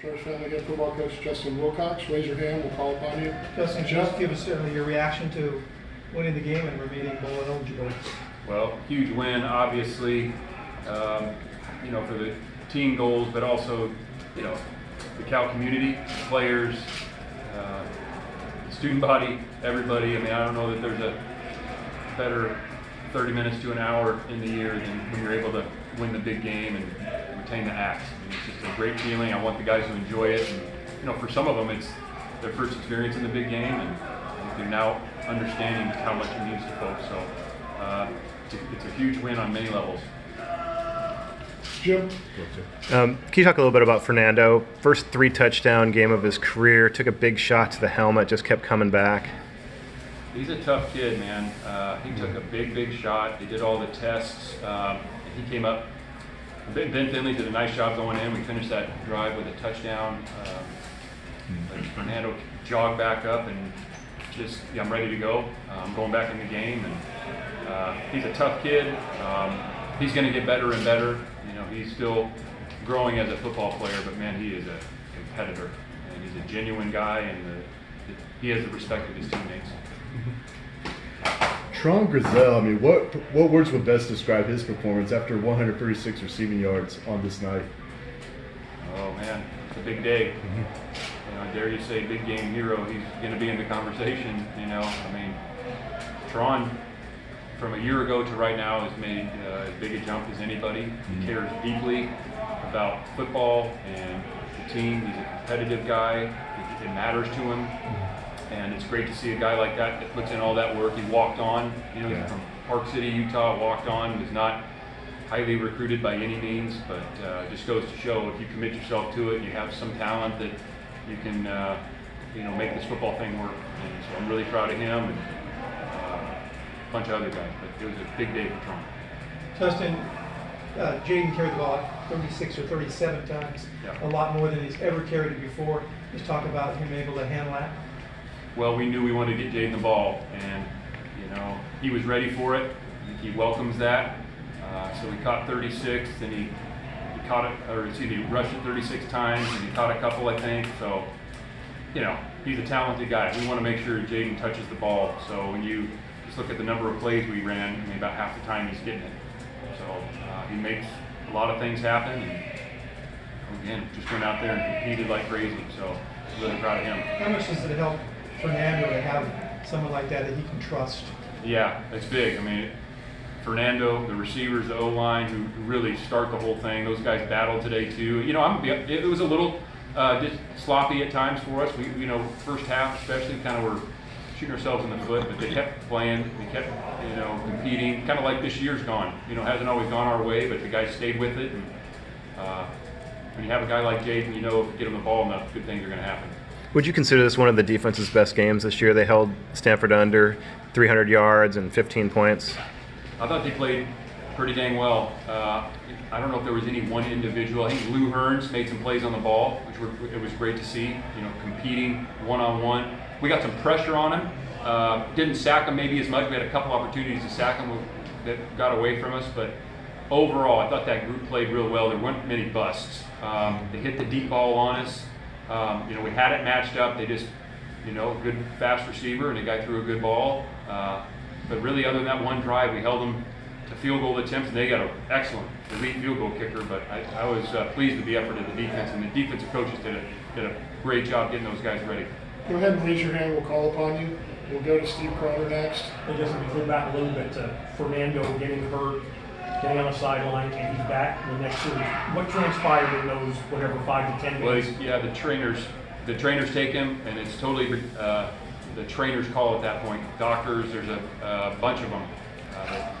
Chargers Family Head Football Coach Justin Wilcox. Raise your hand, we'll call upon you. Justin, just give us your reaction to winning the game and remaining bowl eligible. Well, huge win, obviously, for the team goals, but also, the Cal community, players, student body, everybody. I mean, I don't know that there's a better 30 minutes to an hour in the year than when you're able to win the big game and retain the axe. I mean, it's just a great feeling. I want the guys to enjoy it. And, for some of them, it's their first experience in the big game, and they're now understanding how much it means to folks. So it's a huge win on many levels. Jim? Can you talk a little bit about Fernando? First 3 touchdown game of his career, took a big shot to the helmet, just kept coming back. He's a tough kid, man. He took a big shot. He did all the tests. He came up. Ben Finley did a nice job going in. We finished that drive with a touchdown. But Fernando jogged back up and just, I'm ready to go. I'm going back in the game, and he's a tough kid. He's going to get better and better. He's still growing as a football player, but man, he is a competitor, and he's a genuine guy, and he has the respect of his teammates. Tron Grizzell, I mean, what words would best describe his performance after 136 receiving yards on this night? Oh man, it's a big day. I dare you say big game hero. He's going to be in the conversation. I mean, Tron, from a year ago to right now, has made as big a jump as anybody. He cares deeply about football and the team. He's a competitive guy. It matters to him. And it's great to see a guy like that puts in all that work. He walked on, he's from Park City, Utah, walked on, was not highly recruited by any means, but just goes to show if you commit yourself to it, you have some talent that you can, make this football thing work. And so I'm really proud of him and a bunch of other guys, but it was a big day for Tron. Justin, Jaden carried the ball 36 or 37 times, a lot more than he's ever carried it before. Just talk about him able to handle that. Well, we knew we wanted to get Jaden the ball, and he was ready for it. He welcomes that. So he caught 36, and he rushed it 36 times, and he caught a couple, I think. So, he's a talented guy. We want to make sure Jaden touches the ball. So when you just look at the number of plays we ran, about half the time he's getting it. So he makes a lot of things happen, and again, just went out there and competed like crazy. So really proud of him. How much does it help Fernando to have someone like that he can trust? Yeah, it's big. I mean, Fernando, the receivers, the O-line, who really start the whole thing. Those guys battled today too. It was a little just sloppy at times for us. We first half especially, kind of were shooting ourselves in the foot, but they kept playing. They kept, competing. Kind of like this year's gone. Hasn't always gone our way, but the guys stayed with it. And when you have a guy like Jaden, if you get him the ball enough, good things are going to happen. Would you consider this one of the defense's best games this year? They held Stanford under 300 yards and 15 points. I thought they played pretty dang well. I don't know if there was any one individual. I think Lou Hearns made some plays on the ball, it was great to see, competing one-on-one. We got some pressure on him. Didn't sack him maybe as much. We had a couple opportunities to sack him that got away from us, but overall, I thought that group played real well. There weren't many busts. They hit the deep ball on us. We had it matched up. They just, good fast receiver, and the guy threw a good ball. But really, other than that one drive, we held them to field goal attempts, and they got an excellent elite field goal kicker. But I was pleased with the effort of the defense, and the defensive coaches did a great job getting those guys ready. Go ahead and raise your hand, we'll call upon you. We'll go to Steve Crowder next. And just to go back a little bit to Fernando getting hurt, getting on the sideline, and he's back in the next series. What transpired in those, 5 to 10 minutes? Well, the trainers take him, and it's totally the trainers' call at that point. Doctors, there's a bunch of them that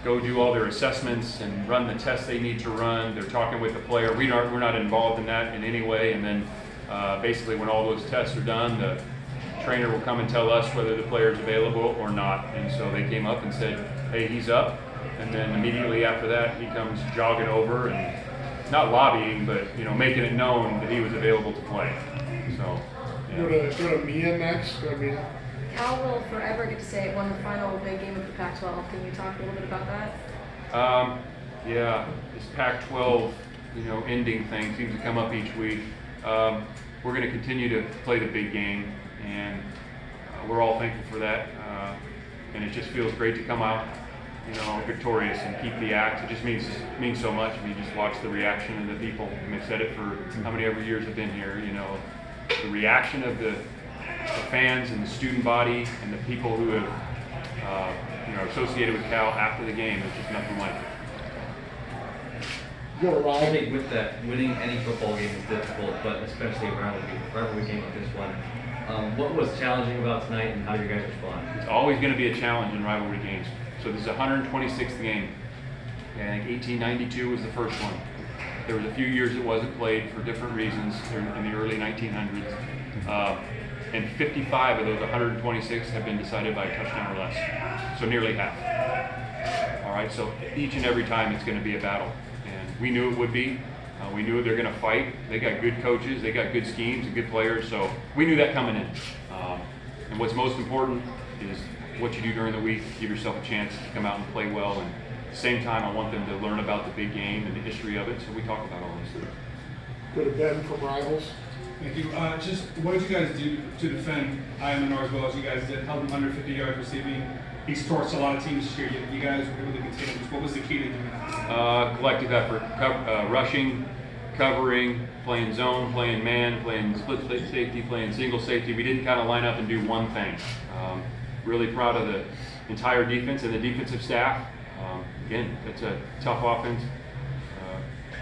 go do all their assessments and run the tests they need to run. They're talking with the player. We're not involved in that in any way. And then basically, when all those tests are done, the trainer will come and tell us whether the player is available or not. And so they came up and said, "Hey, he's up." And then immediately after that, he comes jogging over and not lobbying, but making it known that he was available to play. So, yeah. Go to Mia next. Go to Mia. Cal will forever get to say it won the final big game of the Pac-12. Can you talk a little bit about that? Yeah, this Pac-12, ending thing seems to come up each week. we're going to continue to play the big game, and we're all thankful for that. And it just feels great to come out, victorious and keep the act. It just means so much. I mean, just watch the reaction of the people. I mean, I've said it for how many ever years I've been here. The reaction of the fans and the student body and the people who have are associated with Cal after the game is just nothing like it. I think with that, winning any football game is difficult, but especially a rivalry game like this one. What was challenging about tonight, and how did you guys respond? It's always going to be a challenge in rivalry games. So this is the 126th game. I think 1892 was the first one. There was a few years it wasn't played for different reasons in the early 1900s. And 55 of those 126 have been decided by a touchdown or less. So nearly half. All right, so each and every time it's going to be a battle. And we knew it would be. We knew they're going to fight. They got good coaches. They got good schemes and good players. So we knew that coming in. And what's most important is what you do during the week. Give yourself a chance to come out and play well. And at the same time, I want them to learn about the big game and the history of it. So we talk about all those things. Go to Ben from Rivals. Thank you. Just what did you guys do to defend IMNR as well as you guys did? Held him under 50 yards receiving. He's torched a lot of teams this year. You guys were able to contain him. What was the key to doing that? Collective effort, rushing, covering, playing zone, playing man, playing split safety, playing single safety. We didn't kind of line up and do one thing. Really proud of the entire defense and the defensive staff. Again, it's a tough offense.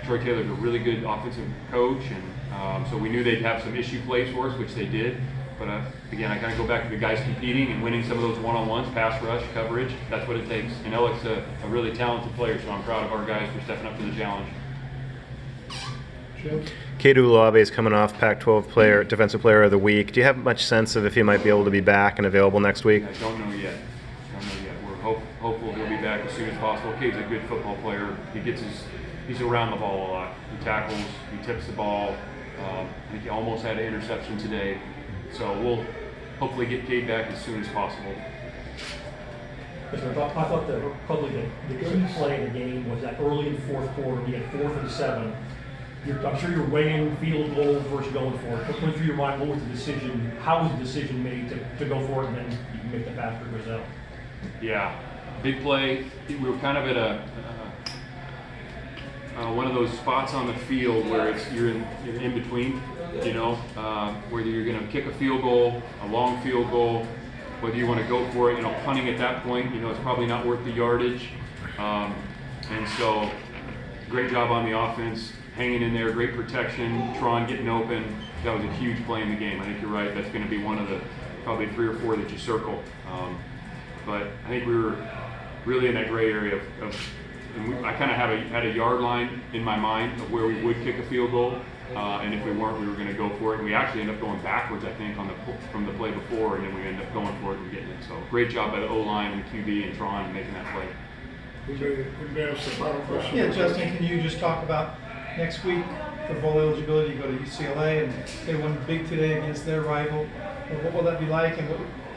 Troy Taylor's a really good offensive coach, and so we knew they'd have some issue plays for us, which they did. But again, I kind of go back to the guys competing and winning some of those one-on-ones, pass rush, coverage. That's what it takes. And Ellick's a really talented player, so I'm proud of our guys for stepping up to the challenge. Jim? Cade Olave is coming off Pac-12 Defensive Player of the Week. Do you have much sense of if he might be able to be back and available next week? I don't know yet. We're hopeful he'll be back as soon as possible. Cade's a good football player. He's around the ball a lot. He tackles, he tips the ball. I think he almost had an interception today. So we'll hopefully get Cade back as soon as possible. I thought probably the key play in the game was that early in the fourth quarter, you had 4th and 7. I'm sure you're weighing field goal versus going for it. What went through your mind? What was the decision? How was the decision made to go for it, and then you can make the faster result? Yeah, big play. We were kind of at one of those spots on the field where you're in between, whether you're going to kick a field goal, a long field goal, whether you want to go for it, punting at that point, it's probably not worth the yardage. And so, great job on the offense, hanging in there, great protection, Tron getting open. That was a huge play in the game. I think you're right. That's going to be one of the probably 3 or 4 that you circle. But I think we were really in that gray area and I kind of had a yard line in my mind of where we would kick a field goal, and if we weren't, we were going to go for it. And we actually ended up going backwards, I think, from the play before, and then we ended up going for it and getting it. So great job by the O-line and QB and Tron in making that play. We have some final questions. Yeah, Justin, can you just talk about next week for bowl eligibility? You go to UCLA, and they won big today against their rival. What will that be like, and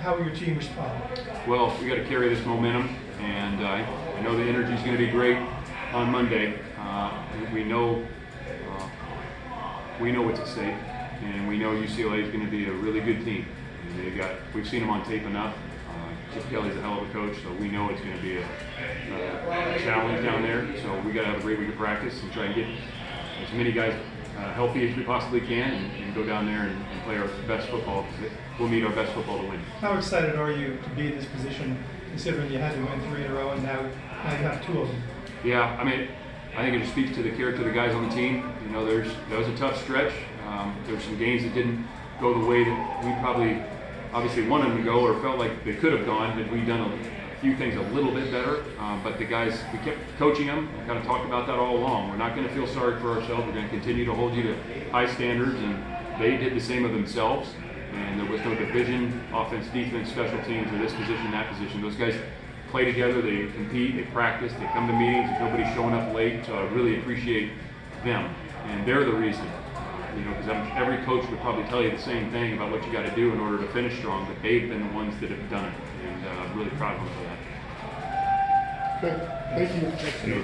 how will your team respond? Well, we got to carry this momentum, and I know the energy is going to be great on Monday. We know what's at stake, and we know UCLA is going to be a really good team. We've seen them on tape enough. Chip Kelly's a hell of a coach, so we know it's going to be a challenge down there. So we got to have a great week of practice and try and get as many guys healthy as we possibly can, and go down there and play our best football. We'll need our best football to win. How excited are you to be in this position, considering you had to win 3 in a row and now you have 2 of them? Yeah, I mean, I think it just speaks to the character of the guys on the team. That was a tough stretch. There were some games that didn't go the way that we probably obviously wanted them to go, or felt like they could have gone. Had we done a few things a little bit better, but the guys, we kept coaching them. We kind of talked about that all along. We're not going to feel sorry for ourselves. We're going to continue to hold you to high standards, and they did the same of themselves. And there was no division, offense, defense, special teams, or this position, that position. Those guys play together, they compete, they practice, they come to meetings. There's nobody showing up late, so I really appreciate them. And they're the reason. Because every coach would probably tell you the same thing about what you got to do in order to finish strong, but they've been the ones that have done it, and I'm really proud of them for that. Okay, thank you.